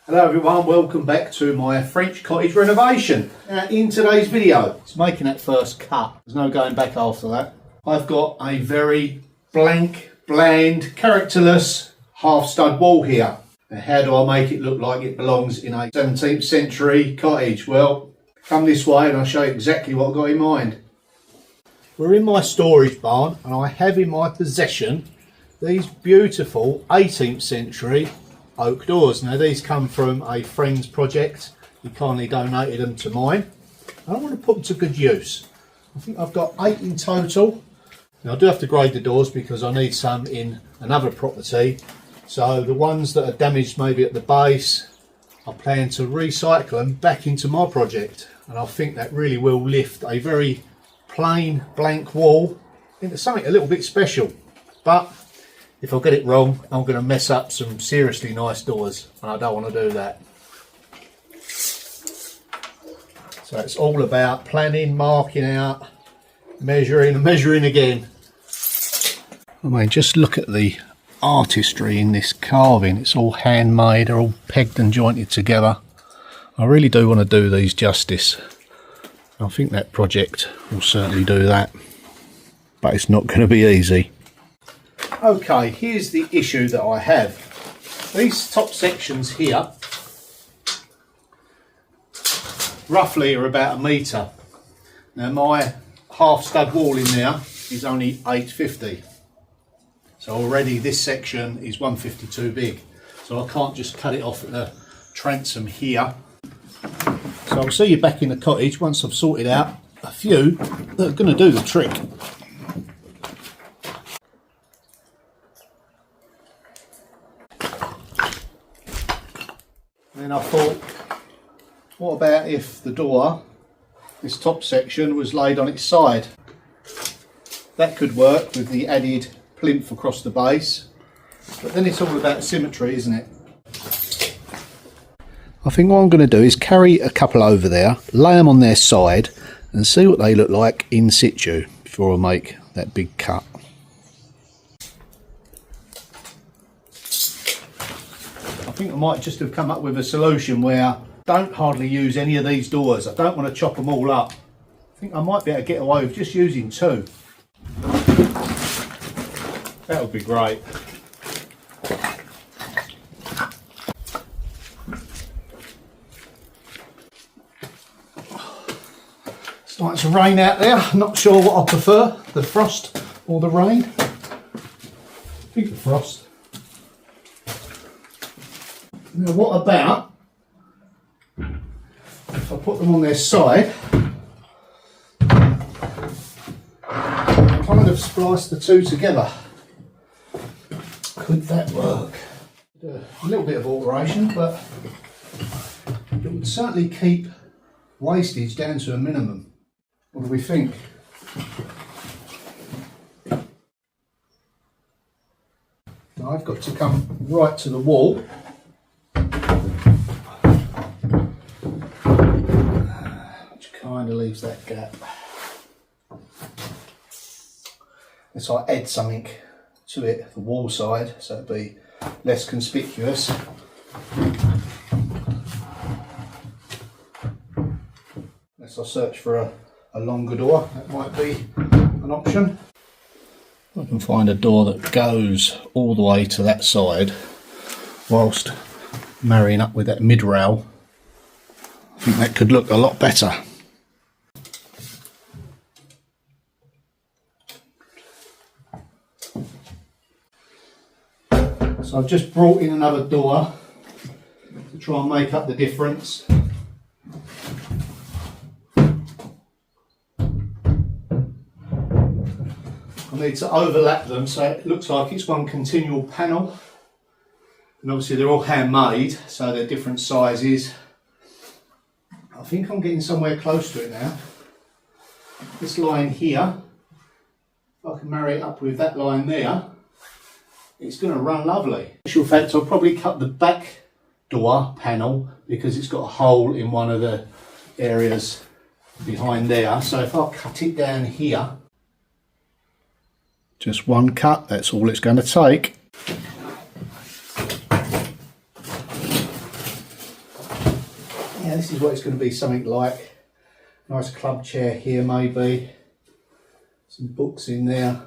Hello everyone, welcome back to my French cottage renovation. In today's video, it's making that first cut. There's no going back after that. I've got a very blank, bland, characterless half stud wall here. Now, how do I make it look like it belongs in a 17th century cottage? Well, come this way and I'll show you exactly what I've got in mind. We're in my storage barn and I have in my possession these beautiful 18th century oak doors. Now these come from a friend's project. He kindly donated them to mine. I want to put them to good use. I think I've got 8 in total. Now I do have to grade the doors because I need some in another property. So the ones that are damaged maybe at the base, I plan to recycle them back into my project. And I think that really will lift a very plain blank wall into something a little bit special. But if I get it wrong, I'm going to mess up some seriously nice doors, and I don't want to do that. So it's all about planning, marking out, measuring and measuring again. I mean, just look at the artistry in this carving. It's all handmade, they're all pegged and jointed together. I really do want to do these justice. I think that project will certainly do that, but it's not going to be easy. Okay, here's the issue that I have. These top sections here roughly are about 1 metre. Now my half stud wall in there is only 850. So already this section is 150 too big. So I can't just cut it off at the transom here. So I'll see you back in the cottage once I've sorted out a few that are going to do the trick. Then I thought, what about if the door, this top section, was laid on its side? That could work with the added plinth across the base, but then it's all about symmetry, isn't it? I think what I'm going to do is carry a couple over there, lay them on their side and see what they look like in situ before I make that big cut. I think I might just have come up with a solution where I don't hardly use any of these doors. I don't want to chop them all up. I think I might be able to get away with just using 2. That would be great. It's starting to rain out there. I'm not sure what I prefer, the frost or the rain. I think the frost. Now what about if I put them on their side, kind of splice the 2 together? Could that work? A little bit of alteration, but it would certainly keep wastage down to a minimum. What do we think? Now I've got to come right to the wall. Kind of leaves that gap. And so I add something to it, the wall side, so it'd be less conspicuous. Unless I search for a longer door, that might be an option. I can find a door that goes all the way to that side whilst marrying up with that mid rail. I think that could look a lot better. So I've just brought in another door to try and make up the difference. I need to overlap them so it looks like it's one continual panel. And obviously they're all handmade, so they're different sizes. I think I'm getting somewhere close to it now. This line here, if I can marry it up with that line there, it's going to run lovely. In actual fact, I'll probably cut the back door panel because it's got a hole in one of the areas behind there. So if I cut it down here, just one cut, that's all it's going to take. yeah, this is what it's going to be, something like. Nice club chair here maybe. Some books in there.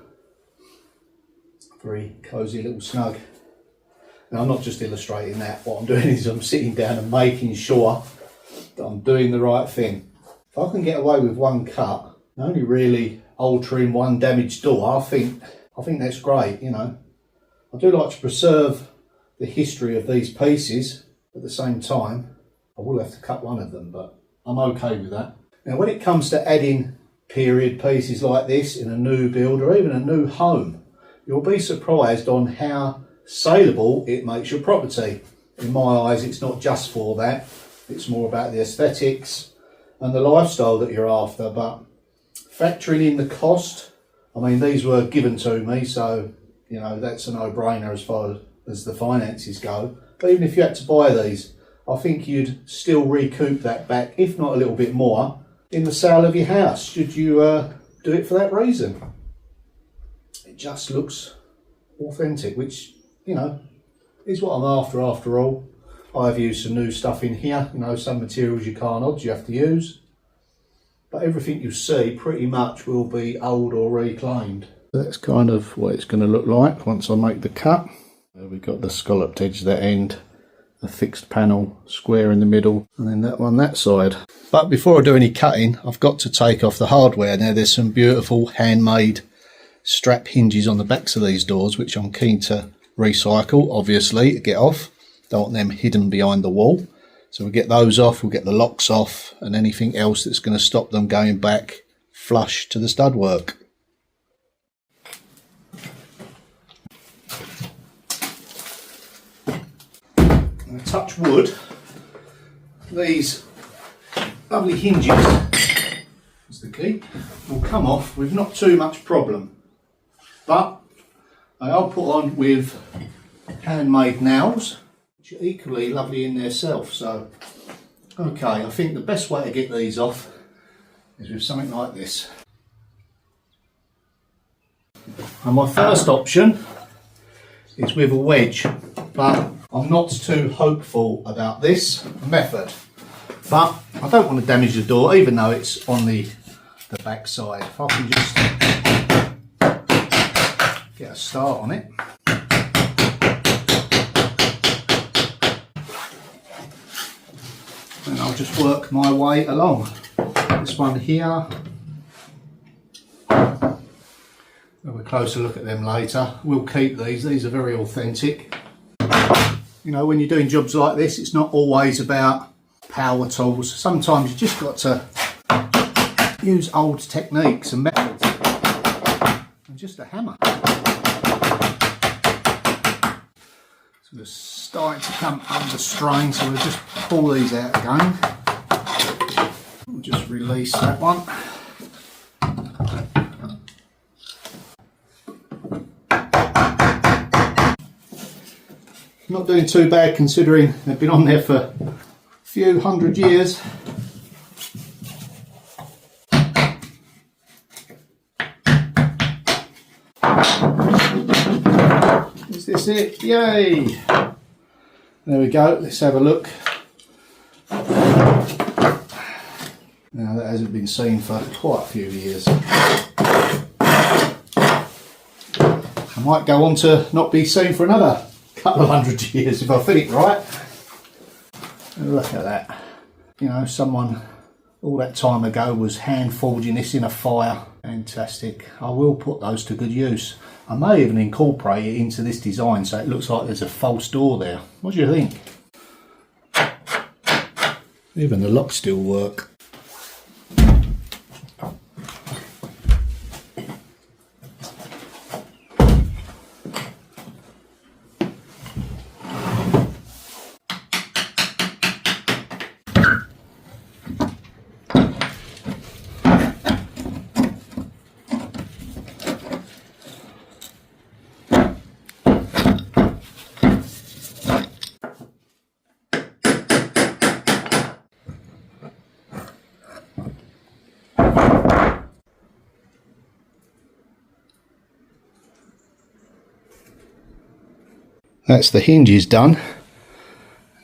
Very cosy little snug. Now I'm not just illustrating that, what I'm doing is I'm sitting down and making sure that I'm doing the right thing. If I can get away with one cut, only really altering one damaged door, I think that's great, you know. I do like to preserve the history of these pieces. At the same time, I will have to cut one of them, but I'm okay with that. Now when it comes to adding period pieces like this in a new build or even a new home, you'll be surprised on how saleable it makes your property. In my eyes, it's not just for that, it's more about the aesthetics and the lifestyle that you're after. But factoring in the cost, I mean, these were given to me, so you know that's a no-brainer as far as the finances go. But even if you had to buy these, I think you'd still recoup that back, if not a little bit more, in the sale of your house, should you do it for that reason. It just looks authentic, which, you know, is what I'm after all. I've used some new stuff in here, you know, some materials you can't odds, you have to use. But everything you see pretty much will be old or reclaimed. That's kind of what it's going to look like once I make the cut. We've got the scalloped edge that end, a fixed panel, square in the middle, and then that one that side. But before I do any cutting, I've got to take off the hardware. Now there's some beautiful handmade strap hinges on the backs of these doors, which I'm keen to recycle, obviously, to get off. Don't want them hidden behind the wall. So we'll get those off, we'll get the locks off, and anything else that's going to stop them going back flush to the stud work. And touch wood, these lovely hinges, is the key, will come off with not too much problem. But they are put on with handmade nails, which are equally lovely in themselves. So, okay, I think the best way to get these off is with something like this. And my first option is with a wedge, but I'm not too hopeful about this method. But I don't want to damage the door, even though it's on the back side. If I can just get a start on it. And I'll just work my way along. This one here. We'll have a closer look at them later. We'll keep these are very authentic. You know, when you're doing jobs like this, it's not always about power tools. Sometimes you just got to use old techniques and methods. And just a hammer. So we're starting to come under strain, so we'll just pull these out again. We'll just release that one. Not doing too bad considering they've been on there for a few hundred years. Is this it? Yay! There we go, let's have a look. Now that hasn't been seen for quite a few years. I might go on to not be seen for another couple of hundred years if I fit it right. Look at that. You know, someone all that time ago was hand forging this in a fire. Fantastic. I will put those to good use. I may even incorporate it into this design so it looks like there's a false door there. What do you think? Even the locks still work. That's the hinges done.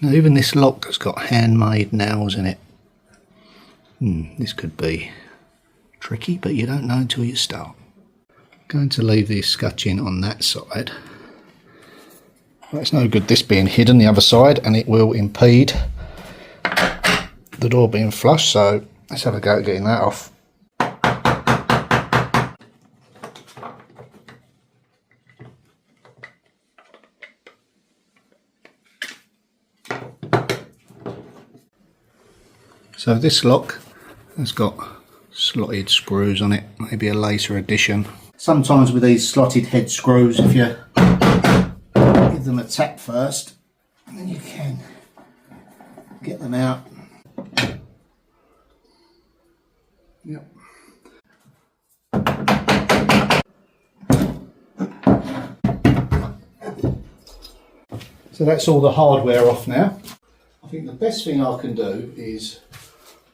Now even this lock has got handmade nails in it. This could be tricky, but you don't know until you start. I'm going to leave the scutching on that side. Well, it's no good this being hidden the other side, and it will impede the door being flush, so let's have a go at getting that off. So this lock has got slotted screws on it, maybe a later addition. Sometimes with these slotted head screws, if you give them a tap first, and then you can get them out. Yep. So that's all the hardware off now. I think the best thing I can do is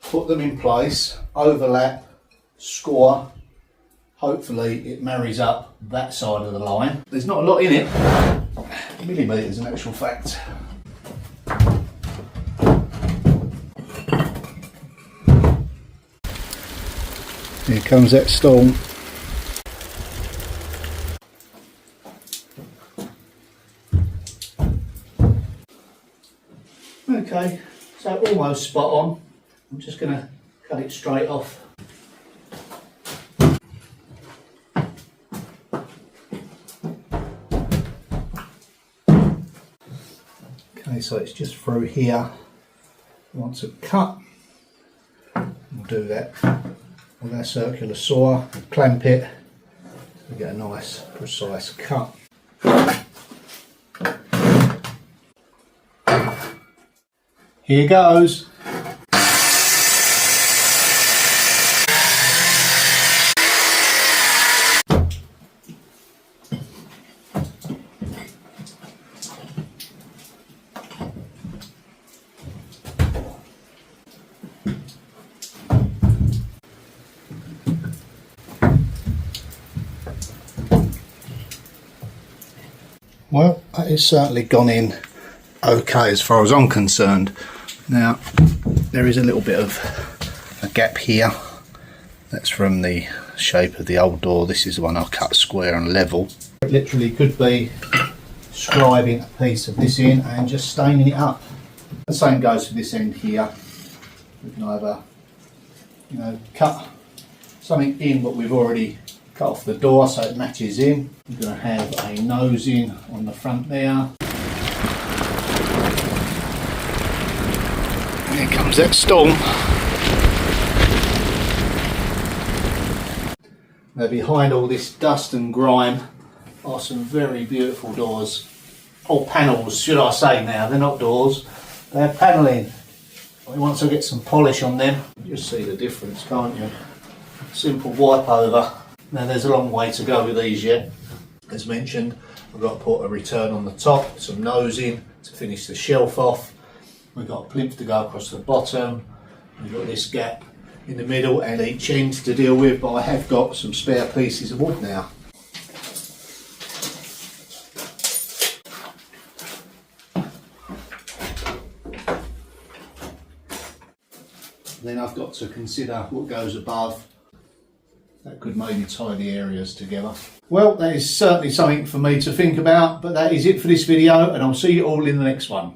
put them in place, overlap, score. Hopefully it marries up that side of the line. There's not a lot in it, millimetres in actual fact. Here comes that storm. Okay, so almost spot on. I'm just going to cut it straight off. Okay, so it's just through here. Once it's cut, we'll do that with our circular saw, clamp it, so we get a nice precise cut. Here goes. Well, that has certainly gone in okay as far as I'm concerned. Now, there is a little bit of a gap here. That's from the shape of the old door. This is the one I cut square and level. It literally could be scribing a piece of this in and just staining it up. The same goes for this end here. We can either, cut something in what we've already cut off the door so it matches in. We're going to have a nose in on the front there. And here comes that storm. Now behind all this dust and grime are some very beautiful doors, or panels should I say now, they're not doors, they're panelling. Once I get some polish on them, you'll see the difference, can't you? Simple wipe over. Now there's a long way to go with these yet. As mentioned, I've got to put a return on the top, some nosing to finish the shelf off. We've got a plinth to go across the bottom. We've got this gap in the middle and each end to deal with, but I have got some spare pieces of wood now. Then I've got to consider what goes above. That could maybe tie the areas together. Well, that is certainly something for me to think about, but that is it for this video, and I'll see you all in the next one.